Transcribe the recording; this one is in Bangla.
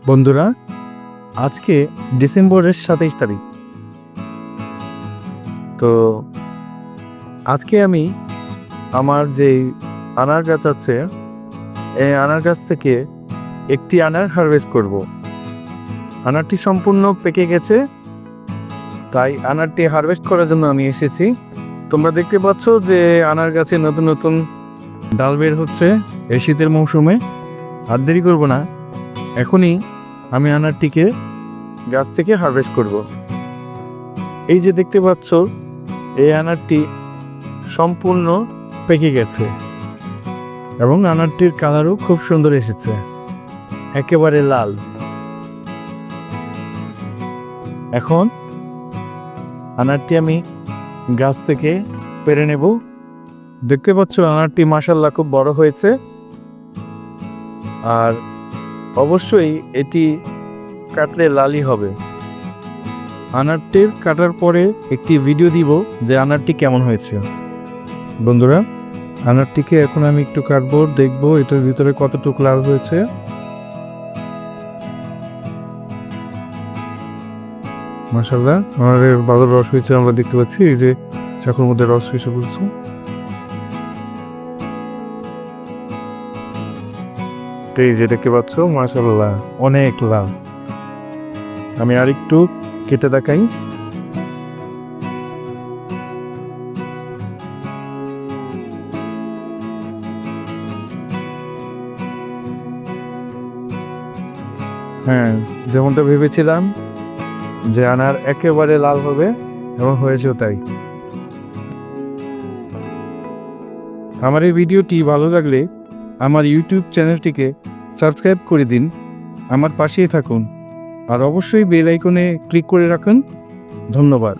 বন্ধুরা, আজকে ডিসেম্বরের 27 তারিখ। তো আজকে আমি আমার যে আনার গাছ আছে, এই আনার গাছ থেকে একটি আনার হারভেস্ট করব। আনারটি সম্পূর্ণ পেকে গেছে, তাই আনারটি হারভেস্ট করার জন্য আমি এসেছি। তোমরা দেখতে পাচ্ছ যে আনার গাছে নতুন নতুন ডাল বের হচ্ছে এই শীতের মৌসুমে। আর দেরি করব না, এখনই আমি আনারটিকে গাছ থেকে হারভেস্ট করব। এই যে দেখতে পাচ্ছ, এই আনারটি সম্পূর্ণ পেকে গেছে এবং আনারটির কালারও খুব সুন্দর এসেছে, একেবারে লাল। এখন আনারটি আমি গাছ থেকে পেরে নেব। দেখতে পাচ্ছ আনারটি মাশাআল্লাহ খুব বড় হয়েছে, আর অবশ্যই এটি কাটলে লালই হবে। আনারটির কাটার পরে একটি ভিডিও দিব যে আনারটি কেমন হয়েছে। বন্ধুরা, আনারটিকে এখন আমি একটু কাটবো, দেখবো এটার ভিতরে কতটুকু লাল হয়েছে। মাশাআল্লাহ, আনারের ভালো রস হয়েছে, আমরা দেখতে পাচ্ছি এই যে চাকুর মধ্যে রস এসে পড়ছে। এই যে দেখতে পাচ্ছ, মাশাআল্লাহ অনেক লাল। আমি আরেকটু কেটে দেখাই। হ্যাঁ, যেমনটা ভেবেছিলাম যে আনার একেবারে লাল হবে, এবং হয়েছেও তাই। আমার এই ভিডিওটি ভালো লাগলে আমার ইউটিউব চ্যানেলটিকে সাবস্ক্রাইব করে দিন, আমার পাশেই থাকুন, আর অবশ্যই বেল আইকনে ক্লিক করে রাখুন। ধন্যবাদ।